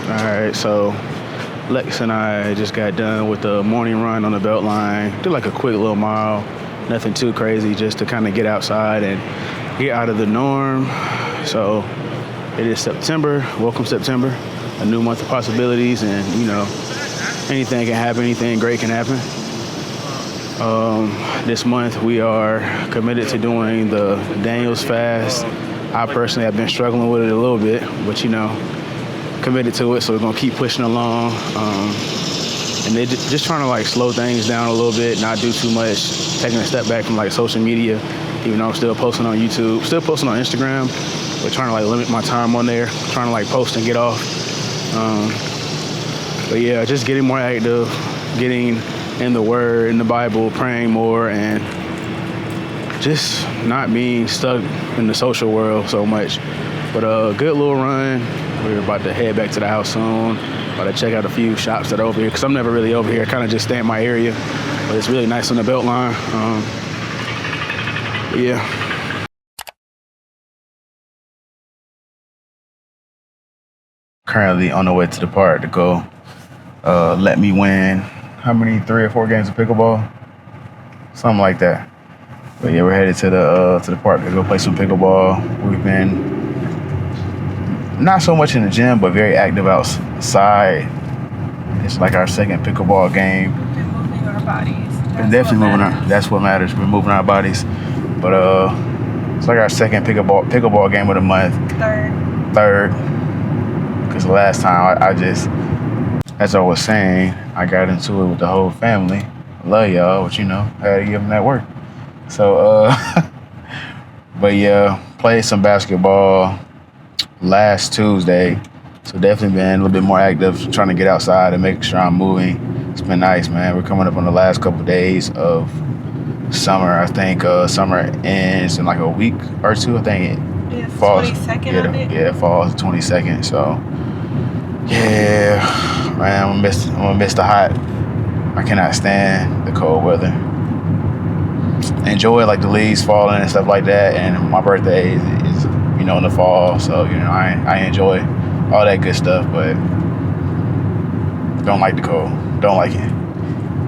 All right, so Lex and I just got done with the morning run on the Beltline. Did like a quick little mile, nothing too crazy, just to kind of get outside and get out of the norm. So it is September. Welcome September, a new month of possibilities, and anything can happen, anything great can happen. This month we are committed to doing the Daniel's fast. I personally have been struggling with it a little bit, but committed to it, so we're gonna keep pushing along. And they just trying to like slow things down a little bit, not do too much, taking a step back from like social media, even though I'm still posting on YouTube, still posting on Instagram, but trying to like limit my time on there, trying to like post and get off. But yeah, just getting more active, getting in the Word, in the Bible, praying more, and just not being stuck in the social world so much. But a good little run. We're about to head back to the house soon. About to check out a few shops that are over here, because I'm never really over here. I kind of just stay in my area, but it's really nice on the Beltline. Yeah. Currently on the way to the park to go let me win. How many? 3 or 4 games of pickleball? Something like that. But yeah, we're headed to the park to go play some pickleball. We've been not so much in the gym, but very active outside. It's like our second pickleball game. We've been moving our bodies. That's what matters. We're moving our bodies. But it's like our second pickleball game of the month. Third. Because the last time I just, as I was saying, I got into it with the whole family. I love y'all, but I had to give them that work. So, but yeah, played some basketball last Tuesday. So definitely been a little bit more active, trying to get outside and make sure I'm moving. It's been nice, man. We're coming up on the last couple of days of summer. I think summer ends in like a week or two. I think it falls. 22nd. Yeah, it falls 22nd. So yeah, man, I'm gonna miss the hot. I cannot stand the cold weather. Enjoy like the leaves falling and stuff like that. And my birthday is in the fall, so I enjoy all that good stuff, but don't like the cold. Don't like it.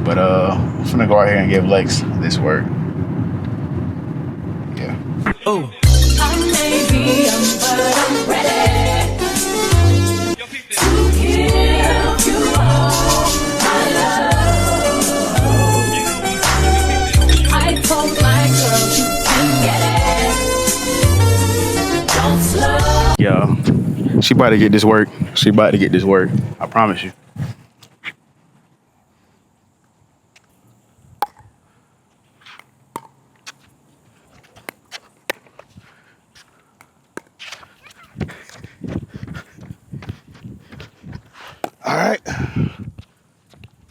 But I'm gonna go out here and give Lex this work. Yeah. Oh. I may be young, but I'm ready to give you all my love. I told my girl you can get it. Don't slow. Yeah. She about to get this work. I promise you. All right.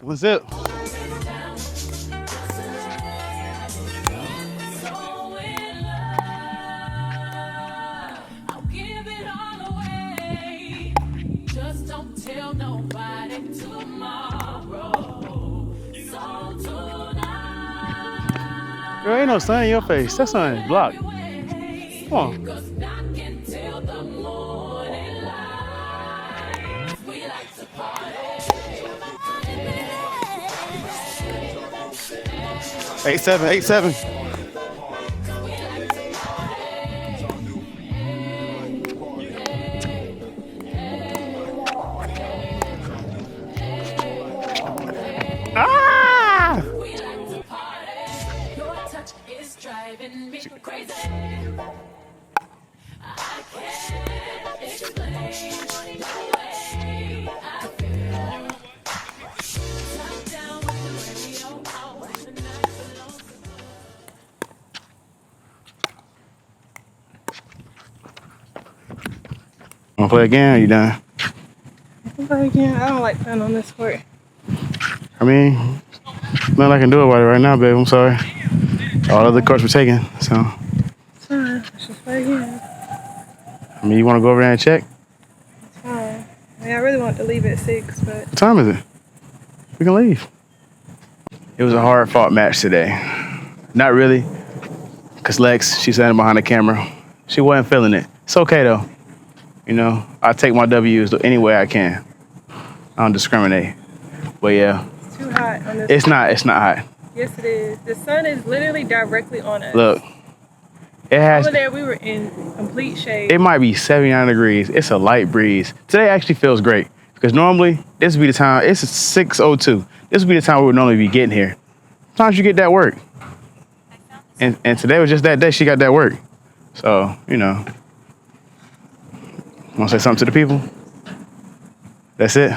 What's up? Tell nobody tomorrow. So tonight. Girl, ain't no sun in your face. That sun is blocked. Come on. 'Cause I can tell the morning light. We like to party. 87. Ah! Your touch is driving me crazy. I can't explain the way I feel. Top down with the radio out, the night belongs to Wanna play again? Or you done? Play again. I don't like playing on this court. I mean, nothing I can do about it right now, babe. I'm sorry. All other courts were taken, so. It's fine. Let's just play again. I mean, you want to go over there and check? It's fine. I mean, I really want to leave at 6, but What time is it? We can leave. It was a hard-fought match today. Not really, because Lex, she's standing behind the camera. She wasn't feeling it. It's okay, though. I take my W's any way I can. I don't discriminate. But yeah, It's too hot on this. it's not hot. Yes, it is. The sun is literally directly on us. Look, it has. Over there, we were in complete shade. It might be 79 degrees. It's a light breeze. Today actually feels great because normally this would be the time. It's 6:02. This would be the time we would normally be getting here. Sometimes you get that work, and today was just that day she got that work. So you know, want to say something to the people? That's it.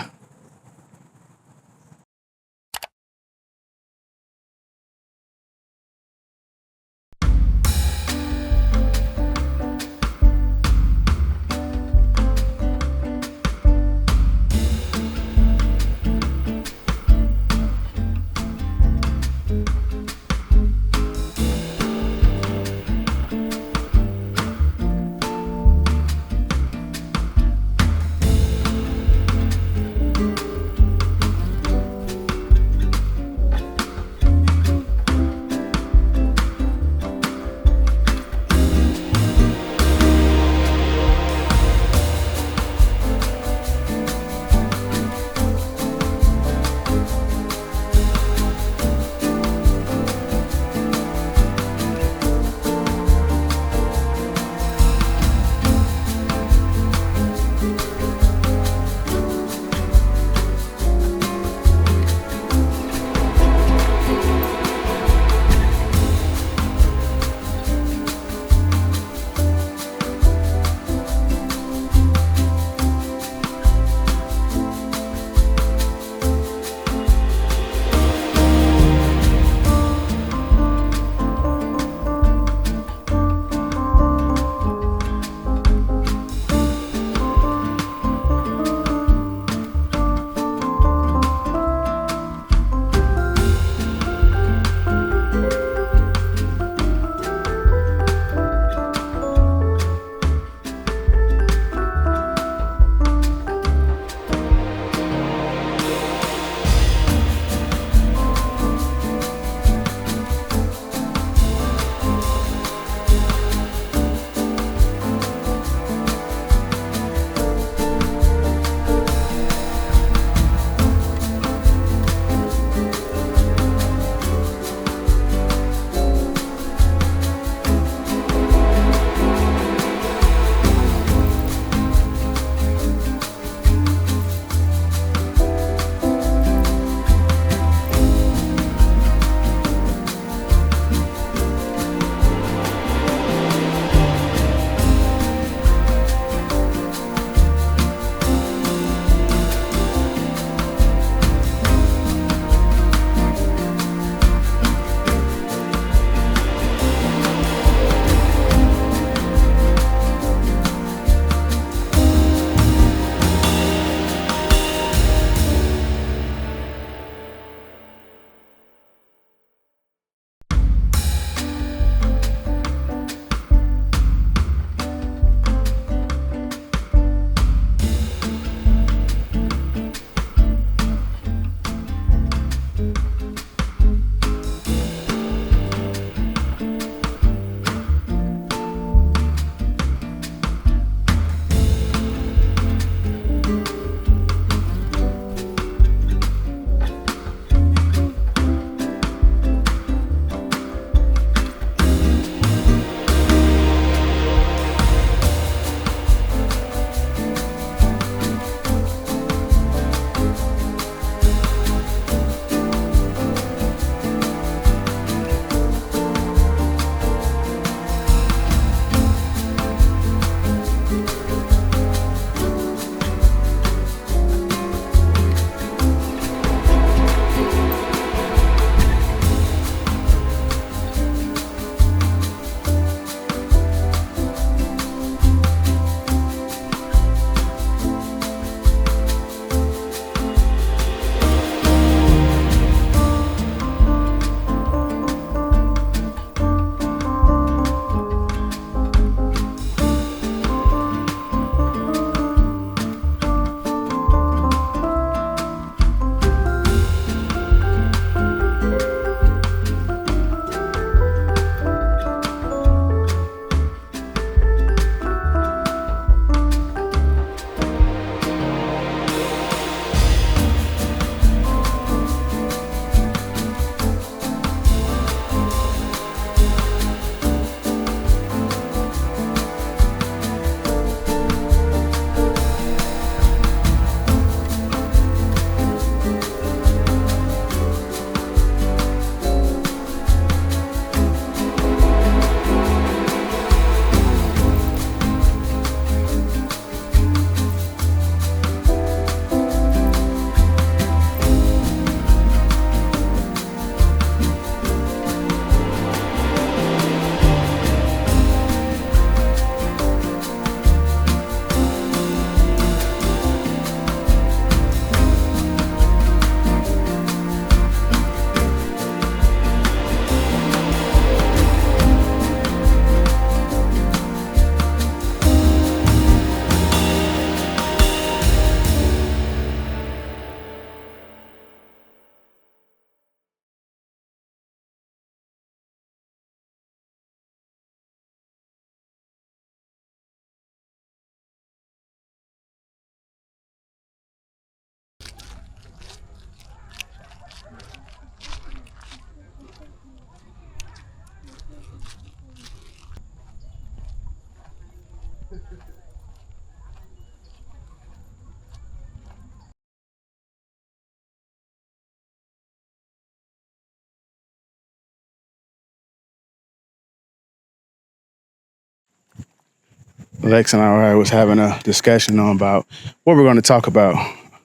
Lex and I was having a discussion on about what we're going to talk about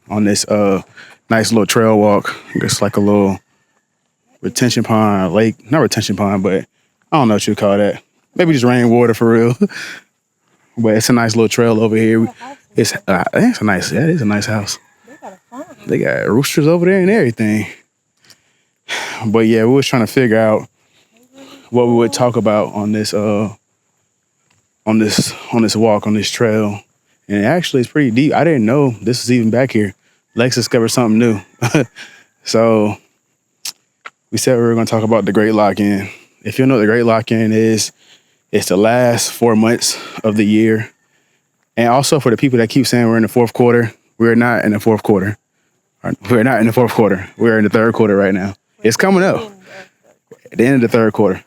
on this nice little trail walk. It's like a little retention pond, lake, not retention pond, but I don't know what you call that. Maybe just rainwater for real. But it's a nice little trail over here. It's a nice house. They got a farm. They got roosters over there and everything. But yeah, we was trying to figure out what we would talk about on this walk, on this trail. And actually it's pretty deep. I didn't know this was even back here. Lex discovered something new. So we said we were going to talk about the Great Lock-In. If you know what the Great Lock-In is, it's the last 4 months of the year. And also for the people that keep saying we're in the fourth quarter, we're not in the fourth quarter. We're not in the fourth quarter. We're in the third quarter right now. It's coming up at the end of the third quarter.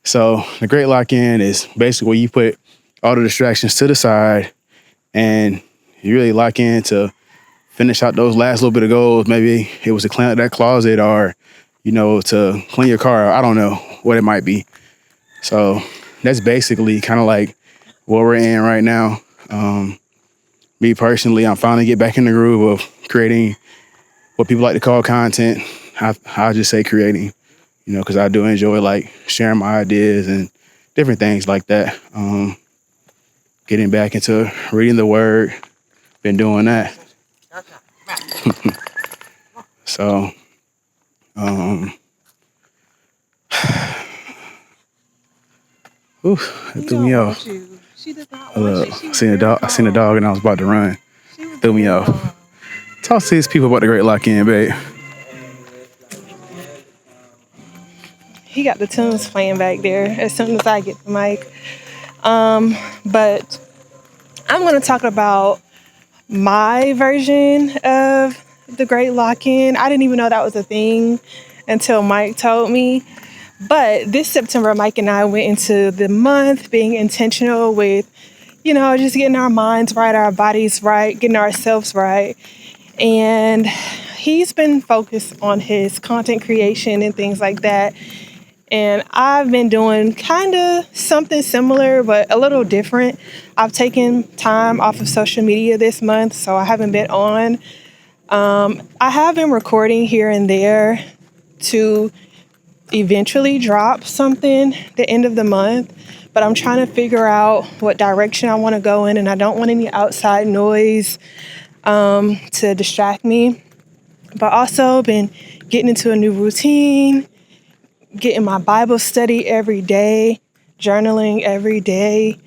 So the Great Lock-In is basically where you put all the distractions to the side and you really lock in to finish out those last little bit of goals. Maybe it was to clean out that closet or, you know, to clean your car. I don't know what it might be. So that's basically kind of like what we're in right now. Me personally, I'm finally get back in the groove of creating what people like to call content. I'll just say creating, you know, because I do enjoy like sharing my ideas and different things like that. Getting back into reading the word, been doing that. So, it threw me off. She does not Look, want you. I seen a dog and I was about to run. Threw me off. Talk to these people about the Great Lock-In, babe. He got the tunes playing back there as soon as I get the mic. But I'm going to talk about my version of the Great Lock-In. I didn't even know that was a thing until Mike told me. But this September, Mike and I went into the month being intentional with, you know, just getting our minds right, our bodies right, getting ourselves right. And he's been focused on his content creation and things like that. And I've been doing kind of something similar, but a little different. I've taken time off of social media this month, so I haven't been on. I have been recording here and there to eventually drop something the end of the month, but I'm trying to figure out what direction I want to go in, and I don't want any outside noise to distract me. But also been getting into a new routine, getting my Bible study every day, journaling every day,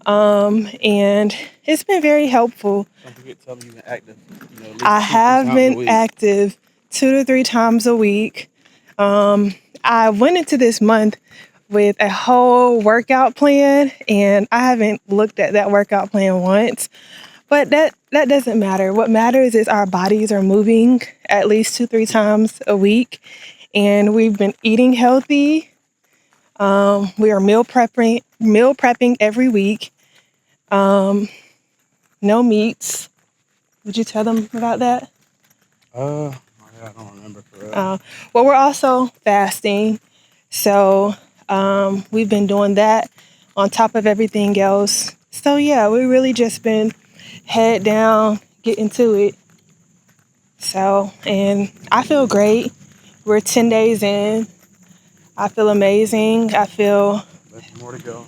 and it's been very helpful. Don't forget to tell me you've been active. You know, I have been active 2 to 3 times a week. I went into this month with a whole workout plan, and I haven't looked at that workout plan once. But that doesn't matter. What matters is our bodies are moving at least 2-3 times a week, and we've been eating healthy. We are meal prepping every week. No meats. Would you tell them about that? I don't remember for real. Well, we're also fasting, so we've been doing that on top of everything else. So yeah, we've really just been head down, getting to it. So, and I feel great. We're 10 days in. I feel amazing. I feel There's more to go.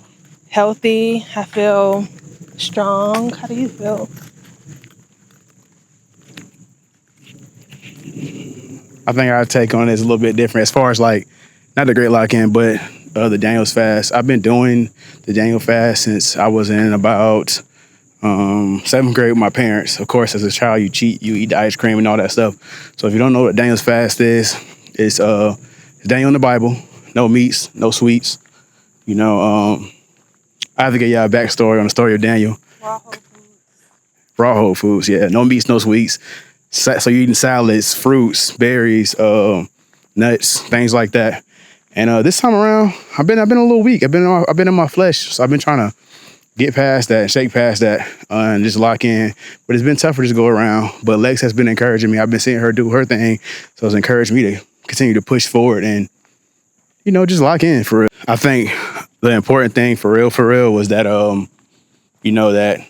healthy. I feel strong. How do you feel? I think our take on it is a little bit different as far as like, not the Great Lock-In, but the Daniel's fast. I've been doing the Daniel fast since I was in about 7th grade with my parents. Of course, as a child, you cheat, you eat the ice cream and all that stuff. So if you don't know what Daniel's fast is, it's Daniel in the Bible, no meats, no sweets. You know, I have to get y'all a backstory on the story of Daniel. Raw whole foods, yeah. No meats, no sweets. So you're eating salads, fruits, berries, nuts, things like that. And this time around, I've been a little weak. I've been in my flesh, so I've been trying to get past that, shake past that, and just lock in. But it's been tougher to go around. But Lex has been encouraging me. I've been seeing her do her thing, so it's encouraged me to continue to push forward and, you know, just lock in for real. I think the important thing for real was that you know that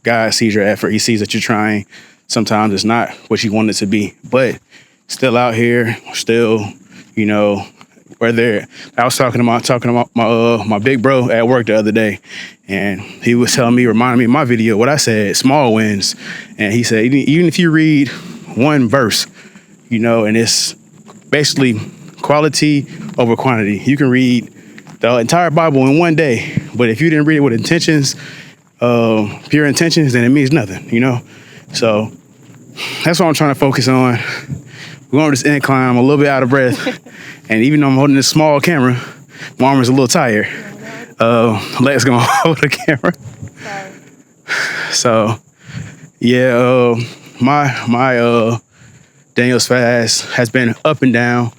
God sees your effort. He sees that you're trying. Sometimes it's not what you want it to be, but still out here, still, you know, whether I was talking about my big bro at work the other day, and he was telling me, reminding me of my video, what I said, small wins. And he said, even if you read one verse, you know, and it's basically quality over quantity. You can read the entire Bible in one day, but if you didn't read it with intentions, pure intentions, then it means nothing, you know? So that's what I'm trying to focus on. We're on this incline, I'm a little bit out of breath. And even though I'm holding this small camera, my arm is a little tired. Legs gonna hold the camera. So yeah, my Daniel's fast has been up and down,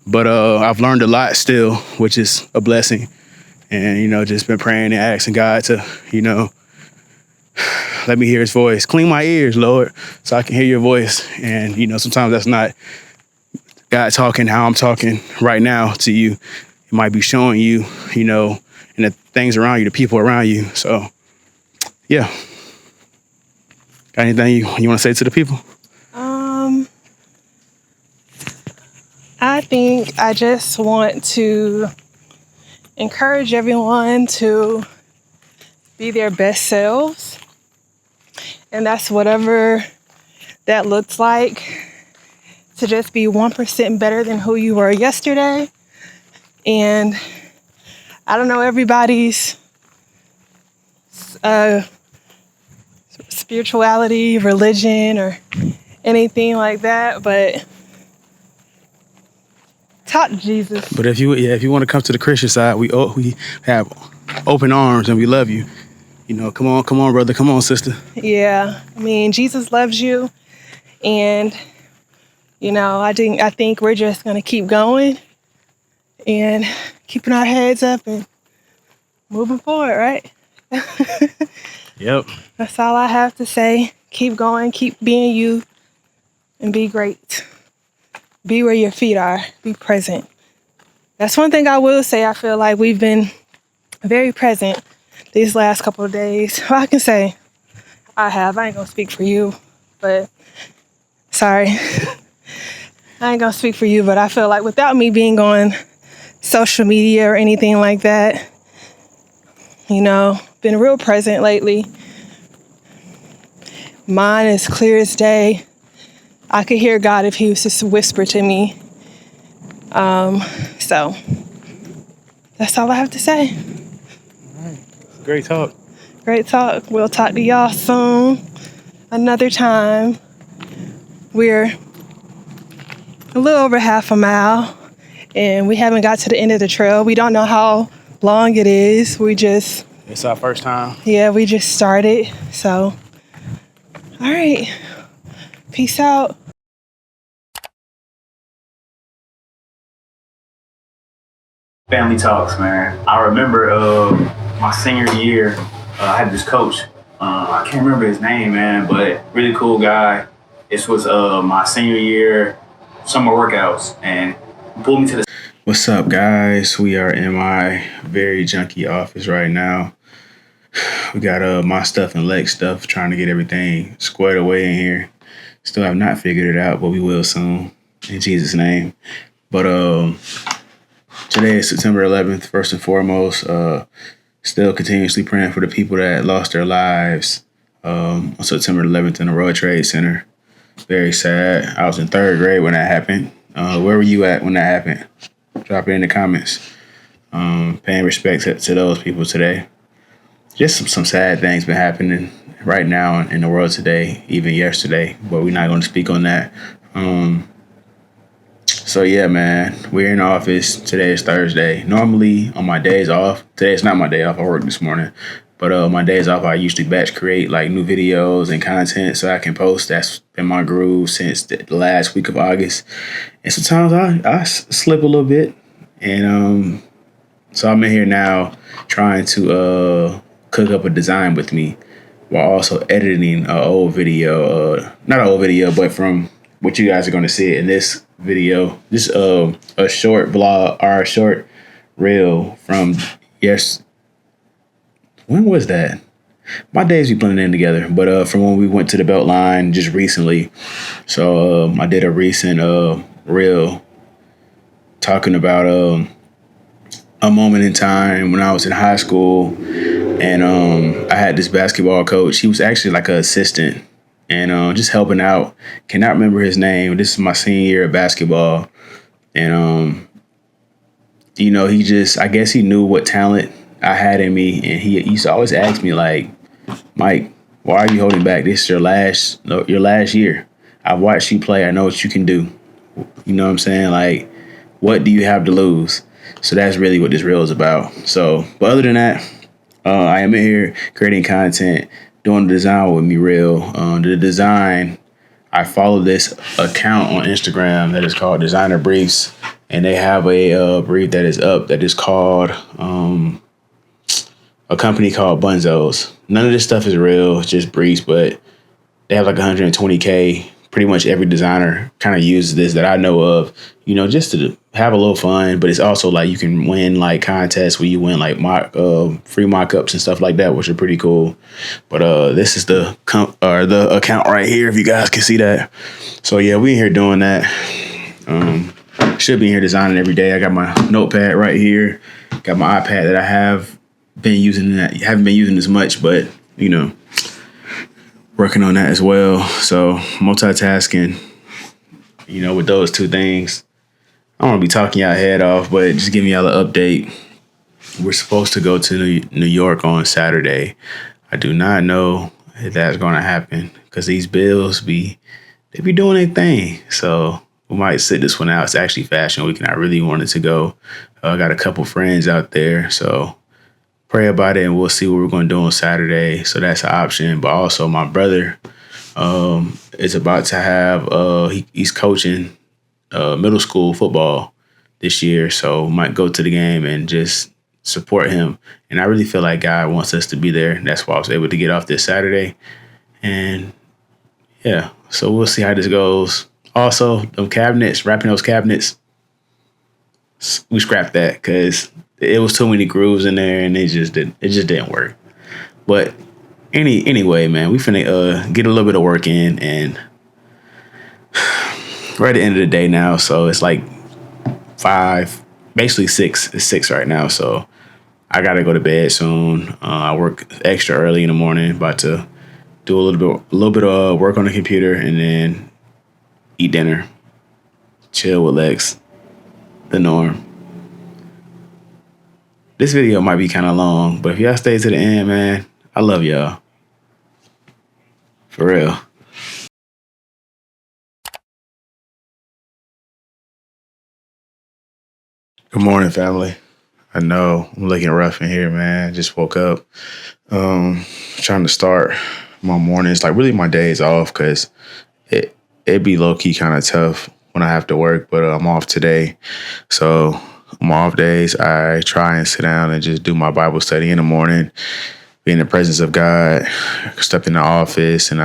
but I've learned a lot still, which is a blessing. And, you know, just been praying and asking God to, you know, let me hear his voice. Clean my ears, Lord, so I can hear your voice. And, you know, sometimes that's not God talking how I'm talking right now to you. It might be showing you, you know, and the things around you, the people around you. So, yeah. Got anything you want to say to the people? I think I just want to encourage everyone to be their best selves. And that's whatever that looks like, to just be 1% better than who you were yesterday. And I don't know everybody's spirituality, religion, or anything like that, but talk to Jesus. But if you want to come to the Christian side, we have open arms and we love you. You know, come on, brother, come on, sister. Yeah, I mean, Jesus loves you, and you know, I think we're just gonna keep going and keeping our heads up and moving forward, right? Yep. That's all I have to say. Keep going, keep being you, and be great. Be where your feet are. Be present. That's one thing I will say. I feel like we've been very present these last couple of days. Well, I can say I have. I ain't gonna speak for you, but sorry. I ain't gonna speak for you, but I feel like without me being on social media or anything like that, you know, been real present lately. Mine is clear as day. I could hear God if he was just to whisper to me. So that's all I have to say. All right. Great talk. Great talk. We'll talk to y'all soon. Another time. We're a little over half a mile and we haven't got to the end of the trail. We don't know how long it is. It's our first time. Yeah, we just started. So, all right. Peace out. Family talks, man. I remember my senior year, I had this coach. I can't remember his name, man, but really cool guy. This was my senior year summer workouts, and he pulled me to the. What's up, guys? We are in my very junky office right now. We got my stuff and Lex stuff, trying to get everything squared away in here. Still have not figured it out, but we will soon, in Jesus' name. But today is September 11th, first and foremost. Still continuously praying for the people that lost their lives on September 11th in the World Trade Center. Very sad. I was in third grade when that happened. Where were you at when that happened? Drop it in the comments. Paying respect to those people today. Just some sad things been happening right now in the world today, even yesterday, but we're not going to speak on that. So yeah, man, we're in office. Today is Thursday. Normally on my days off, today is not my day off. I worked this morning, but my days off, I usually batch create like new videos and content so I can post. That's been my groove since the last week of August. And sometimes I slip a little bit, and so I'm in here now trying to cook up a design with me while also editing an old video, not an old video, but from what you guys are going to see in this video, just a short vlog or a short reel from when was that? my days be blending in together. But from when we went to the Beltline just recently, so I did a recent reel talking about a moment in time when I was in high school, and I had this basketball coach. He was actually like an assistant and just helping out. Cannot remember his name. This is my senior year of basketball, and I guess he knew what talent I had in me, and he used to always ask me like, Mike, why are you holding back? This is your last year. I've watched you play. I know what you can do. You know what I'm saying? Like, what do you have to lose? So that's really what this reel is about. So, but other than that, I am in here creating content, doing the design with me real. The design, I follow this account on Instagram that is called Designer Briefs, and they have a brief that is up that is called a company called Bunzos. None of this stuff is real, it's just briefs, but they have like 120K. Pretty much every designer kind of uses this that I know of, just to have a little fun. But it's also like you can win like contests where you win like free mock-ups and stuff like that, which are pretty cool. But this is the account right here, if you guys can see that. So yeah, we in here doing that. Should be in here designing every day. I got my notepad right here. Got my iPad that I have been using. Haven't been using as much, but working on that as well. So multitasking, with those two things. I don't want to be talking y'all head off, but just giving y'all an update. We're supposed to go to New York on Saturday. I do not know if that's going to happen because these bills they be doing their thing. So we might sit this one out. It's actually Fashion Week, and I really wanted to go. I got a couple friends out there, so pray about it, and we'll see what we're going to do on Saturday. So that's an option. But also my brother is about to have, he's coaching middle school football this year. So might go to the game and just support him. And I really feel like God wants us to be there. That's why I was able to get off this Saturday. And yeah, so we'll see how this goes. Also, wrapping those cabinets, we scrapped that because it was too many grooves in there, and it just didn't work. But anyway, man, we finna get a little bit of work in, and we're at the end of the day now. So it's like 5, basically 6. It's 6 right now. So I gotta go to bed soon. I work extra early in the morning. About to do a little bit of work on the computer, and then eat dinner, chill with Lex, the norm. This video might be kind of long, but if y'all stay to the end, man, I love y'all. For real. Good morning, family. I know I'm looking rough in here, man. Just woke up. Trying to start my mornings, like really my days off, because it'd be low-key kind of tough when I have to work, but I'm off today. So on my off days, I try and sit down and just do my Bible study in the morning, be in the presence of God, step in the office, and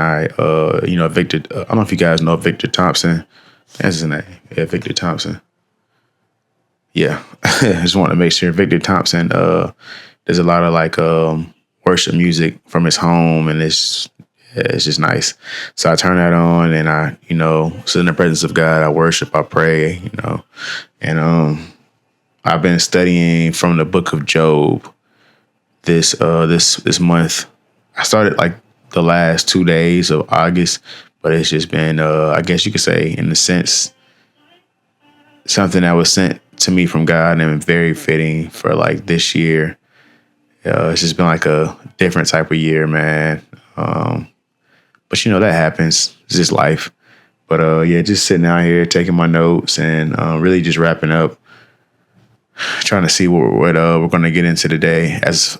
Victor, I don't know if you guys know Victor Thompson. That's his name. Yeah, Victor Thompson. Yeah, I just want to make sure Victor Thompson, there's a lot of like worship music from his home, and it's just nice. So I turn that on, and I, sit in the presence of God. I worship, I pray, and I've been studying from the book of Job this month. I started like the last 2 days of August, but it's just been, I guess you could say, in a sense, something that was sent to me from God and very fitting for like this year. It's just been like a different type of year, man. But that happens. It's just life. But just sitting out here taking my notes and really just wrapping up, trying to see what we're going to get into today. As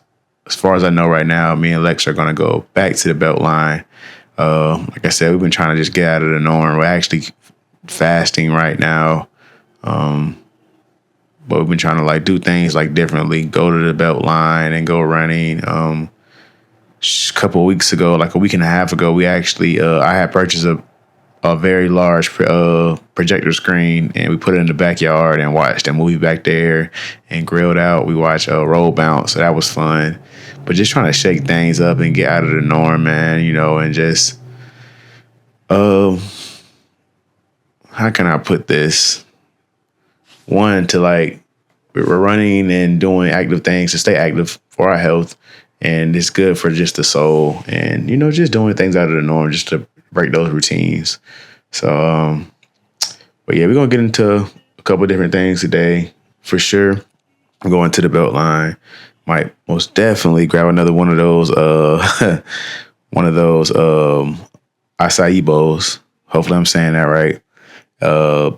far as I know right now, me and Lex are going to go back to the Beltline. Like I said, we've been trying to just get out of the norm. We're actually fasting right now. But we've been trying to like do things like differently, go to the Beltline and go running. A couple of weeks ago, like a week and a half ago, we actually, I had purchased a very large projector screen, and we put it in the backyard and watched a movie back there and grilled out. We watched Roll Bounce, so that was fun. But just trying to shake things up and get out of the norm, man, and just, how can I put this? One, to like, we're running and doing active things to stay active for our health. And it's good for just the soul and, just doing things out of the norm just to break those routines. So, but yeah, we're going to get into a couple of different things today for sure. I'm going to the Beltline. Might most definitely grab another one of those, acai bowls. Hopefully I'm saying that right. Then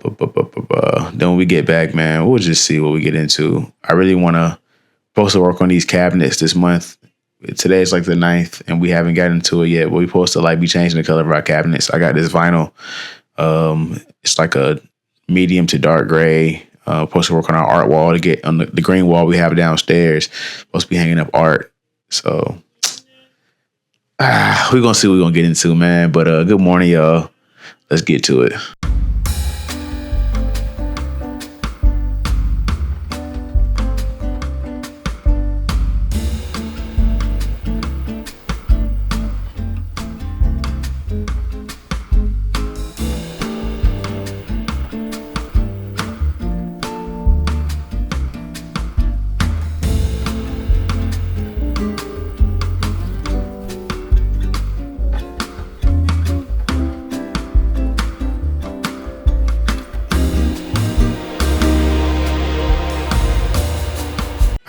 when we get back, man, we'll just see what we get into. I really want to supposed to work on these cabinets this month. Today is like the 9th and we haven't gotten to it yet. But we're supposed to like be changing the color of our cabinets. I got this vinyl. It's like a medium to dark gray. Supposed to work on our art wall to get on the green wall we have downstairs. Supposed to be hanging up art. So we're going to see what we're going to get into, man. But good morning, y'all. Let's get to it.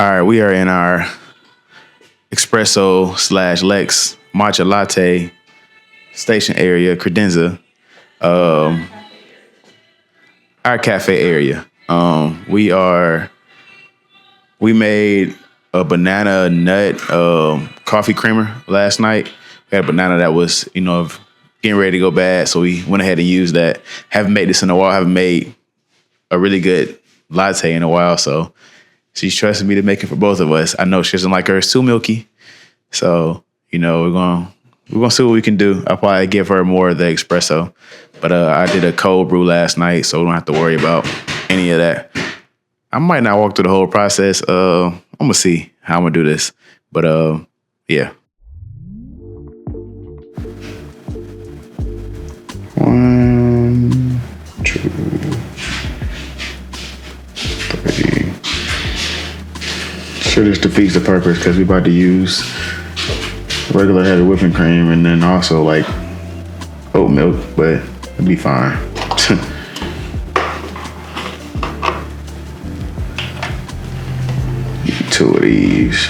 All right, we are in our espresso / Lex matcha latte station area, credenza, our cafe area. We made a banana nut coffee creamer last night. We had a banana that was, getting ready to go bad, so we went ahead and used that. Haven't made this in a while. Haven't made a really good latte in a while, so she's trusting me to make it for both of us. I know she doesn't like hers too milky. So, we're gonna see what we can do. I'll probably give her more of the espresso. But I did a cold brew last night, so we don't have to worry about any of that. I might not walk through the whole process. I'm gonna see how I'm gonna do this. But yeah. 1, 2, 3. Sure, this defeats the purpose because we about to use regular heavy whipping cream and then also like oat milk, but it'll be fine. Two of these.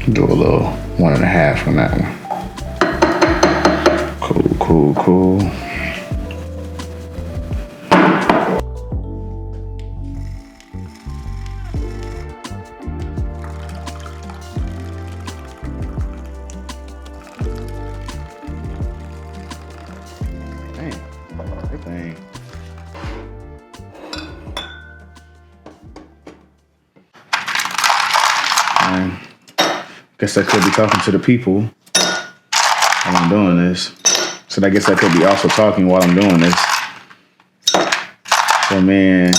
Do a little 1.5 on that one. Cool. Dang, that thing. Guess I could be talking to the people while I'm doing this. So I guess I could be also talking while I'm doing this. So me and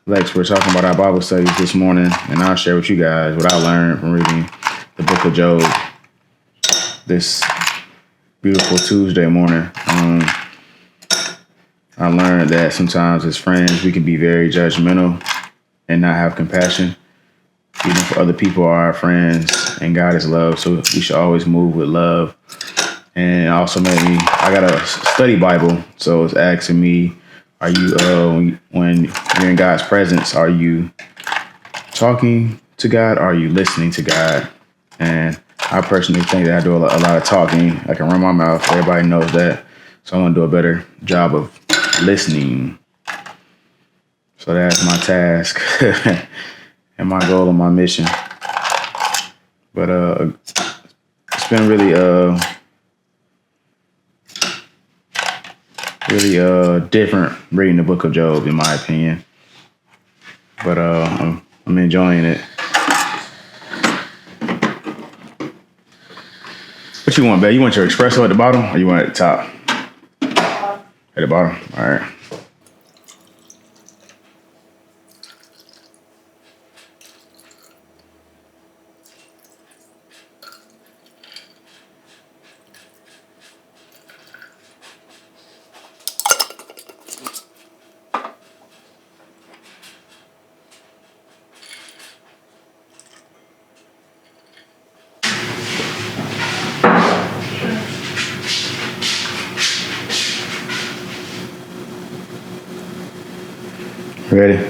Lex were talking about our Bible studies this morning, and I'll share with you guys what I learned from reading the book of Job this beautiful Tuesday morning. I learned that sometimes as friends, we can be very judgmental and not have compassion. Even for other people are our friends, and God is love, so we should always move with love. And it also made me, I got a study Bible, so it's asking me, are you, when you're in God's presence, are you talking to God, or are you listening to God? And I personally think that I do a lot of talking. I can run my mouth, everybody knows that. So I'm gonna do a better job of listening. So that's my task. And my goal and my mission. But it's been really different reading the book of Job, in my opinion. But I'm enjoying it. What you want, babe? You want your espresso at the bottom, or you want it at the top? At the bottom. All right. Ready? Okay.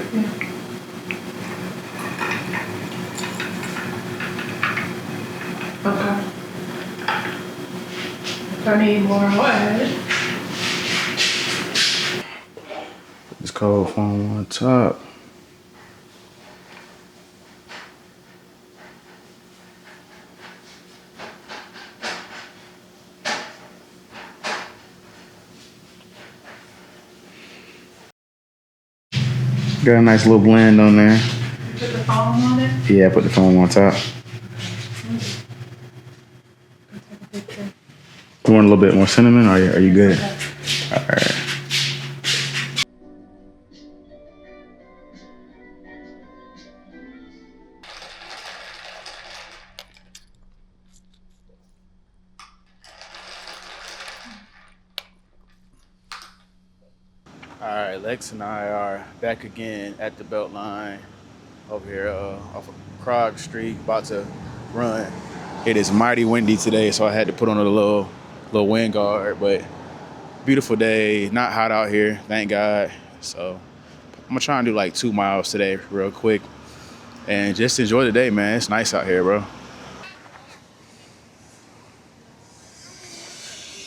If I need more, I'll add. This cold foam on top. Got a nice little blend on there. Put the foam on it. Yeah, I put the foam on top. You want a little bit more cinnamon, or are you good? All right. All right, Lex and I are back again at the Beltline over here off of Krog Street, about to run. It is mighty windy today, so I had to put on a little wind guard, but beautiful day, not hot out here, thank God. So I'm gonna try and do like 2 miles today real quick and just enjoy the day, man. It's nice out here, bro.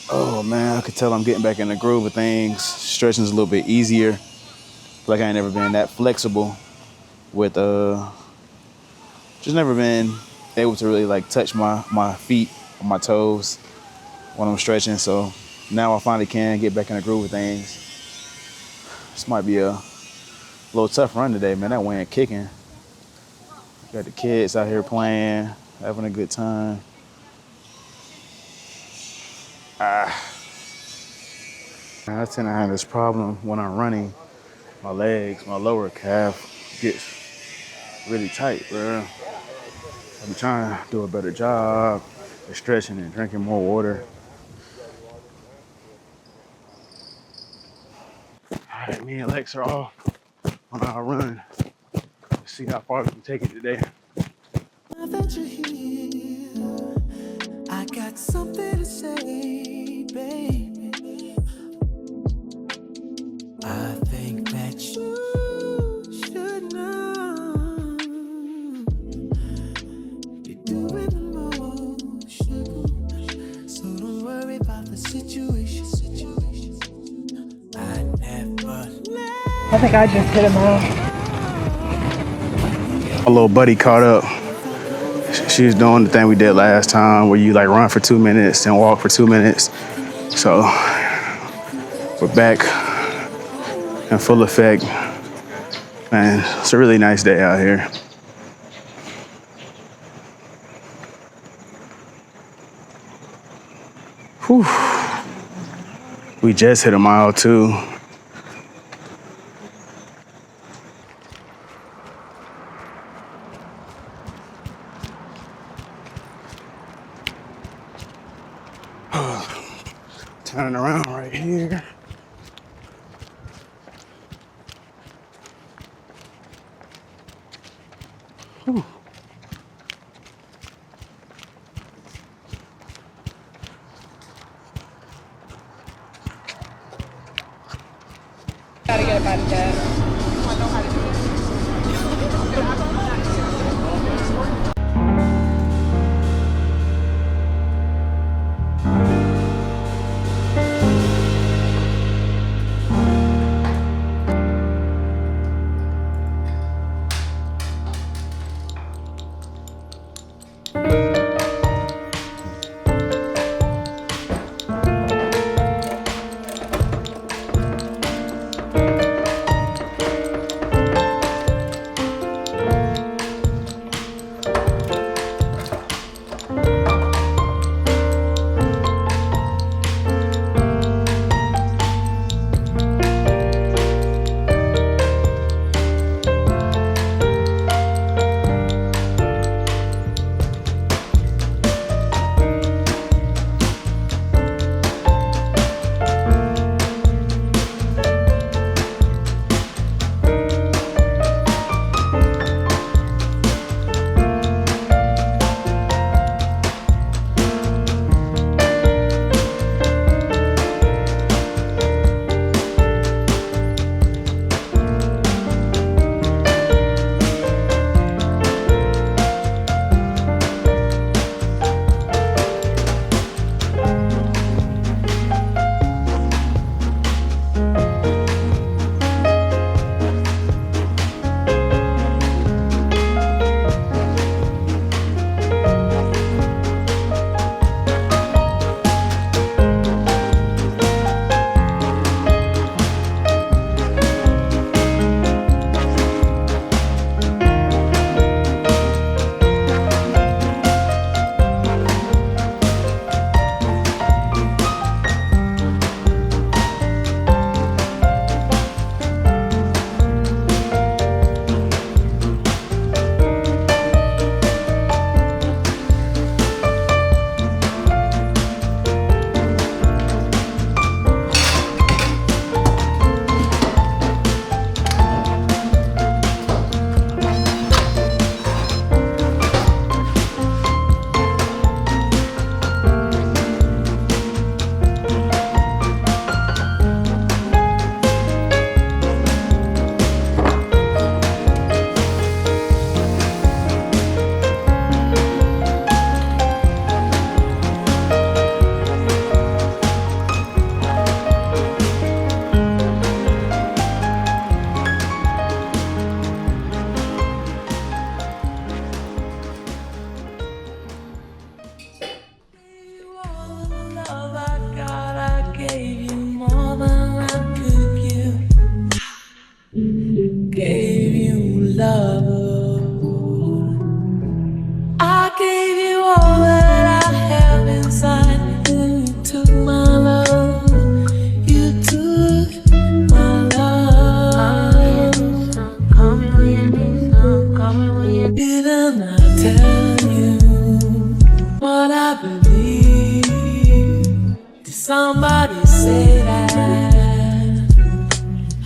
Oh man, I could tell I'm getting back in the groove of things. Stretching's a little bit easier. Feel like I ain't never been that flexible with just never been able to really like touch my feet or my toes when I'm stretching. So now I finally can get back in the groove of things. This might be a little tough run today, man. That wind kicking. Got the kids out here playing, having a good time. I tend to have this problem when I'm running. My legs, my lower calf gets really tight, bro. I'm trying to do a better job of stretching and drinking more water. All right, me and Lex are off on our run. Let's see how far we can take it today. Now that you're here, I got something to say, baby. I think that you should know you're doing the motion, so don't worry about the situation. I never I think I just hit him off. My little buddy caught up. She was doing the thing we did last time where you like run for 2 minutes and walk for 2 minutes. So we're back in full effect. Man, it's a really nice day out here. Whew. We just hit a mile too. Turning around right here. Whew. Gotta get it by the dad. Somebody say that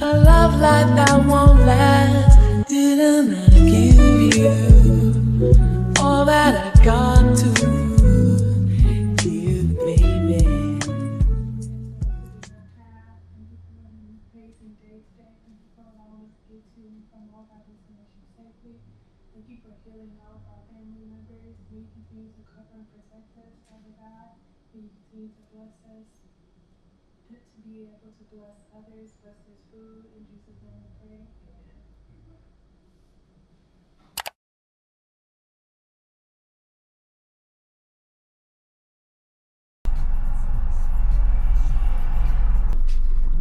a love like that won't last. Didn't I give you all that I got to give, baby? Thank you for healing all of our family members. May you continue to cover and protect us, Father God. May you continue to bless us to be able to bless others, bless this food. In Jesus' name we pray. Amen.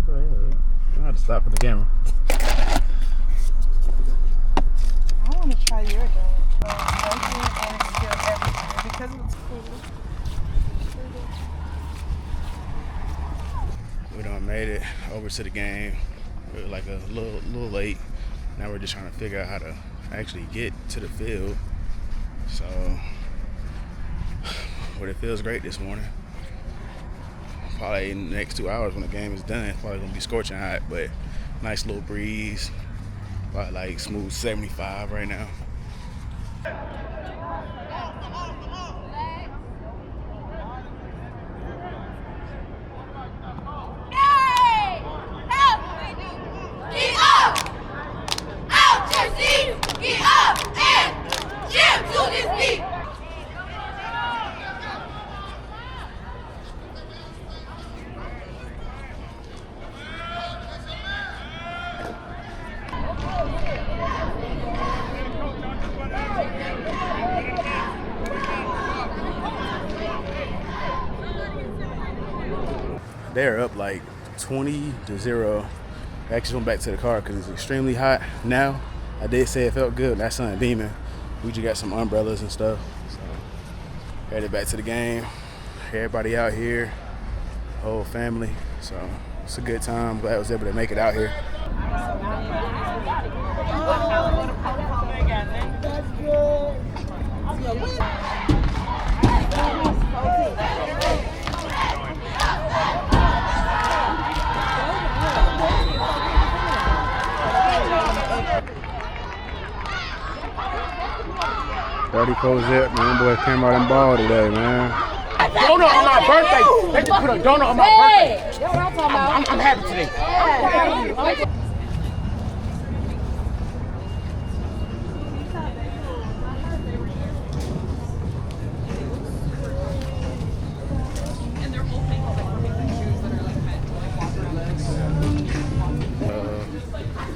Go ahead. I have to stop for the camera. I want to try your drink. Drinking and it's still everywhere because it's cool. We done made it over to the game. We were like a little late. Now we're just trying to figure out how to actually get to the field. So, but it feels great this morning. Probably in the next 2 hours when the game is done, it's probably gonna be scorching hot, but nice little breeze. Probably like smooth 75 right now. They're up like 20-0. I actually went back to the car because it's extremely hot now. I did say it felt good. That sun beaming. We just got some umbrellas and stuff. So headed back to the game. Everybody out here, whole family. So it's a good time. Glad I was able to make it out here. Buddy pulls up, man. Boy came out and ball today, man. Donut on my birthday. They just put a donut on my birthday. That's what I'm talking about. I'm happy today.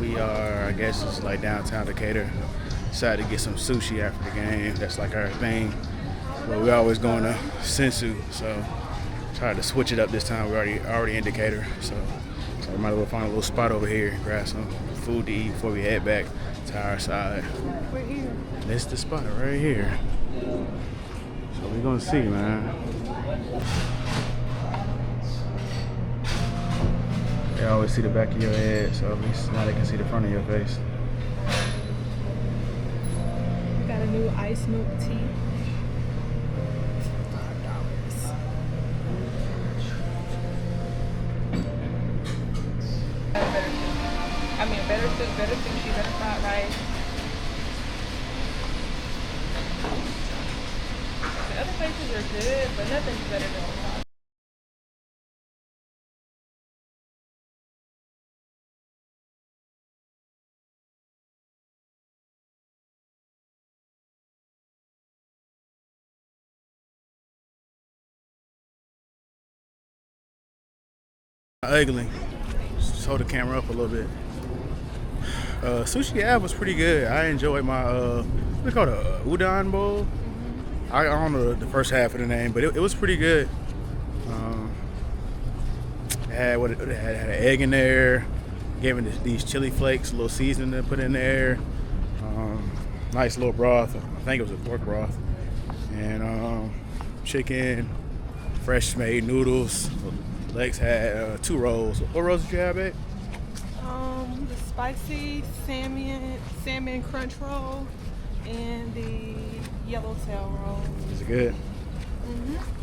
We are, I guess it's like downtown Decatur. Decided to get some sushi after the game. That's like our thing. But we always going to Sensu, so tried to switch it up this time. We're already in Decatur, so we might as well find a little spot over here and grab some food to eat before we head back to our side. We're here. This the spot right here. So we're gonna see, man. They always see the back of your head, so at least now they can see the front of your face. Got a new ice milk tea. I mean, better soup, better sushi, better fried rice. The other places are good, but nothing's better than Wasabi. Ugly. Just hold the camera up a little bit. Sushi Ave was pretty good. I enjoyed my what they call it, udon bowl. I don't know the first half of the name, but it was pretty good. It had an egg in there. Gave it these chili flakes, a little seasoning to put in there. Nice little broth. I think it was a pork broth. And chicken, fresh made noodles. Lex had 2 rolls. What rolls did you have, babe? The spicy salmon crunch roll and the yellowtail roll. Is it good?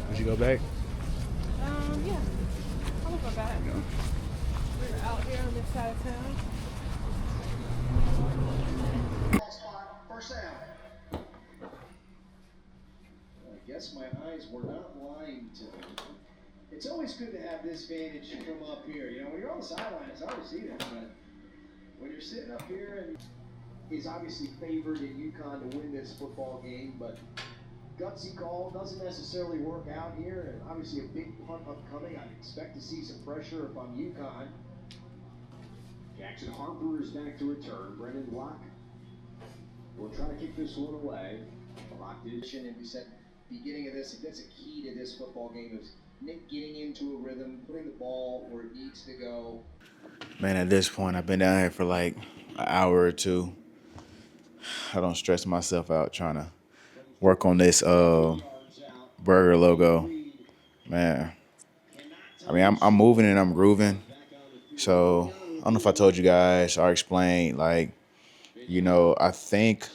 Would you go back? Yeah. my bad. We're out here on this side of town. First down. I guess my eyes were not lying to me. It's always good to have this vantage from up here. You know, when you're on the sideline, it's hard to see that, but when you're sitting up here, and he's obviously favored in UConn to win this football game, but gutsy call doesn't necessarily work out here, and obviously a big punt upcoming. I'd expect to see some pressure if I'm UConn. Jackson Harper is back to return. Brendan Locke will try to kick this one away. Locked in, and we said beginning of this, that's a key to this football game, is Nick getting into a rhythm, putting the ball where it needs to go. Man, at this point, I've been down here for like an hour or two. I don't stress myself out trying to work on this burger logo. Man, I mean, I'm moving and I'm grooving. So I don't know if I told you guys or explained, like, you know, I think,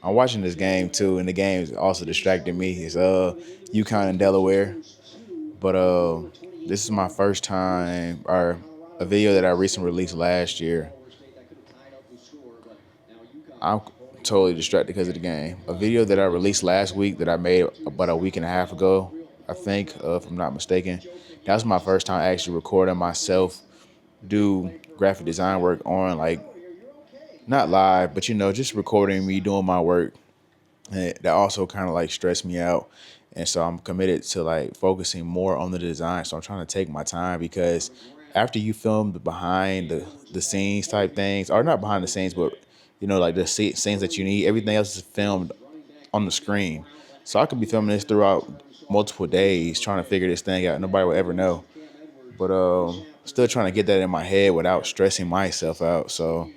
I'm watching this game too, and the game is also distracting me. It's UConn and Delaware, but this is my first time, or a video that I recently released last year. I'm totally distracted because of the game. A video that I released last week that I made about a week and a half ago, I think, if I'm not mistaken. That was my first time actually recording myself do graphic design work on, like, not live, but, you know, just recording me doing my work. And that also kind of like stressed me out. And so I'm committed to like focusing more on the design. So I'm trying to take my time, because after you film the behind the scenes type things, or not behind the scenes, but, you know, like the scenes that you need, everything else is filmed on the screen. So I could be filming this throughout multiple days trying to figure this thing out. Nobody will ever know. But still trying to get that in my head without stressing myself out. So,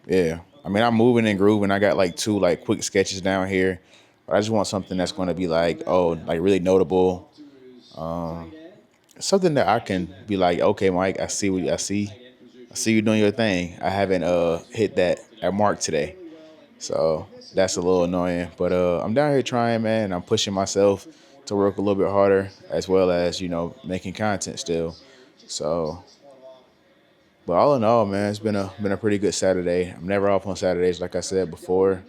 yeah. I mean, I'm moving and grooving. I got like 2 like quick sketches down here. But I just want something that's going to be like, like really notable. Something that I can be like, okay, Mike, I see you doing your thing. I haven't hit that mark today. So that's a little annoying. But I'm down here trying, man, and I'm pushing myself to work a little bit harder, as well as, you know, making content still. So, but all in all, man, it's been a pretty good Saturday. I'm never off on Saturdays, like I said before.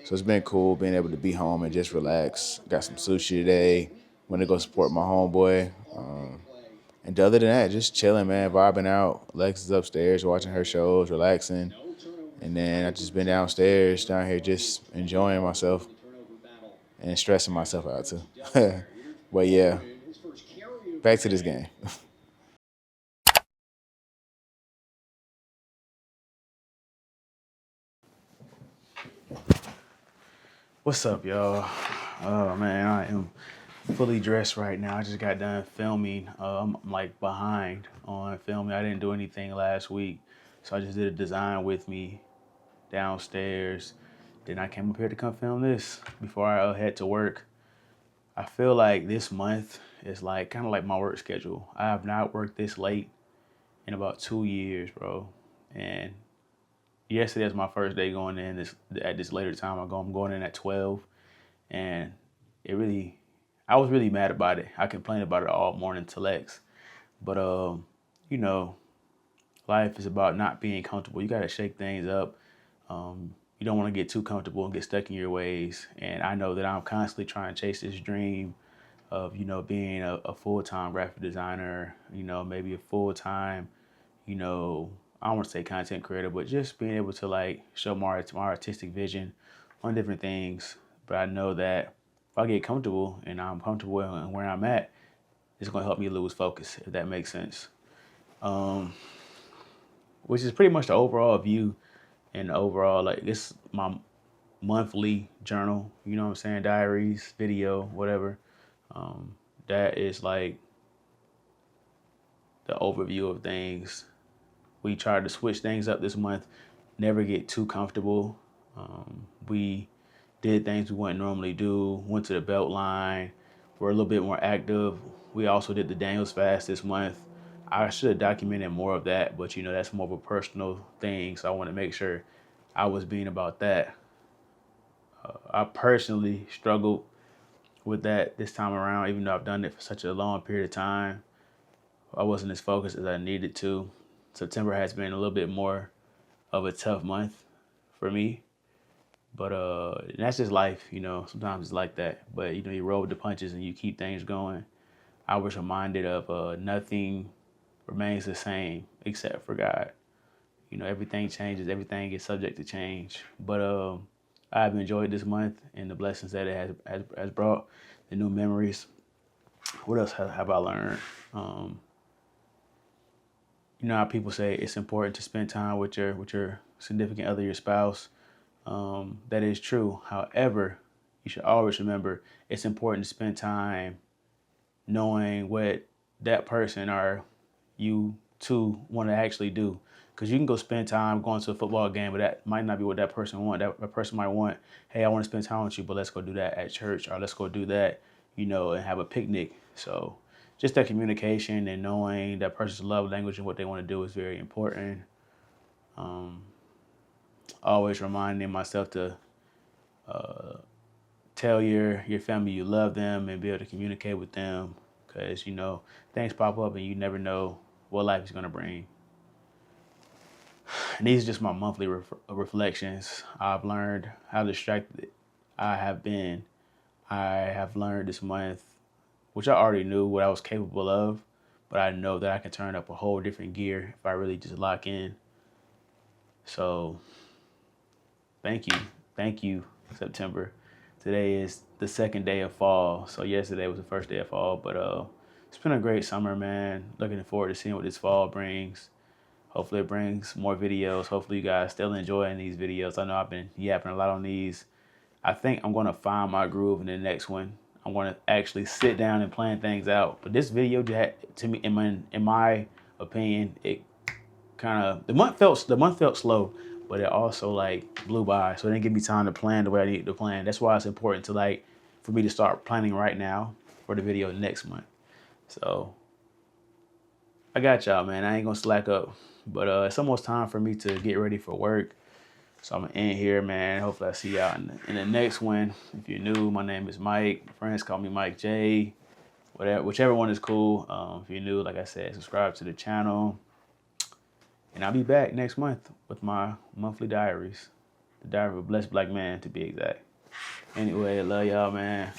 So it's been cool being able to be home and just relax. Got some sushi today. Went to go support my homeboy. And other than that, just chilling, man, vibing out. Lex is upstairs watching her shows, relaxing. And then I just been down here just enjoying myself and stressing myself out too. But yeah, back to this game. What's up, y'all? Oh, man, I am fully dressed right now. I just got done filming. I'm like behind on filming. I didn't do anything last week, so I just did a design with me downstairs. Then I came up here to come film this before I head to work. I feel like this month is like kind of like my work schedule. I have not worked this late in about 2 years, bro. And yesterday was my first day going in at this later time. I'm going in at 12, and I was really mad about it. I complained about it all morning to Lex. But you know, life is about not being comfortable. You gotta shake things up. You don't want to get too comfortable and get stuck in your ways. And I know that I'm constantly trying to chase this dream of, you know, being a full-time graphic designer, you know, maybe a full-time, you know, I don't want to say content creator, but just being able to like show my artistic vision on different things. But I know that if I get comfortable and I'm comfortable in where I'm at, it's going to help me lose focus, if that makes sense. Which is pretty much the overall view and the overall, like, this my monthly journal, you know what I'm saying? Diaries, video, whatever. That is like the overview of things. We tried to switch things up this month, never get too comfortable. We did things we wouldn't normally do, went to the belt line, we're a little bit more active. We also did the Daniels fast this month. I should have documented more of that, but you know, that's more of a personal thing, so I want to make sure I was being about that. I personally struggled with that this time around, even though I've done it for such a long period of time. I wasn't as focused as I needed to. September has been a little bit more of a tough month for me. But that's just life, you know. Sometimes it's like that. But, you know, you roll with the punches and you keep things going. I was reminded of nothing remains the same except for God. You know, everything changes. Everything is subject to change. But I've enjoyed this month and the blessings that it has brought, the new memories. What else have I learned? You know how people say it's important to spend time with your significant other, your spouse. That is true. However, you should always remember it's important to spend time knowing what that person or you two want to actually do. Because you can go spend time going to a football game, but that might not be what that person want. That person might want, hey, I want to spend time with you, but let's go do that at church, or let's go do that, you know, and have a picnic. So just that communication and knowing that person's love language and what they want to do is very important. Always reminding myself to tell your family you love them and be able to communicate with them, because, you know, things pop up and you never know what life is going to bring. And these are just my monthly reflections. I've learned how distracted I have been. I have learned this month, which I already knew what I was capable of, but I know that I can turn up a whole different gear if I really just lock in. So thank you, September. Today is the second day of fall. So yesterday was the first day of fall, but it's been a great summer, man. Looking forward to seeing what this fall brings. Hopefully it brings more videos. Hopefully you guys still enjoying these videos. I know I've been yapping a lot on these. I think I'm gonna find my groove in the next one. I'm gonna actually sit down and plan things out. But this video, to me, in my opinion, it kind of the month felt slow, but it also like blew by. So it didn't give me time to plan the way I needed to plan. That's why it's important to for me to start planning right now for the video next month. So I got y'all, man. I ain't gonna slack up, but it's almost time for me to get ready for work. So I'm gonna end here, man. Hopefully I see y'all in the next one. If you're new, my name is Mike. My friends call me Mike J. Whichever one is cool. If you're new, like I said, subscribe to the channel. And I'll be back next month with my monthly diaries. The Diary of a Blessed Black Man, to be exact. Anyway, I love y'all, man.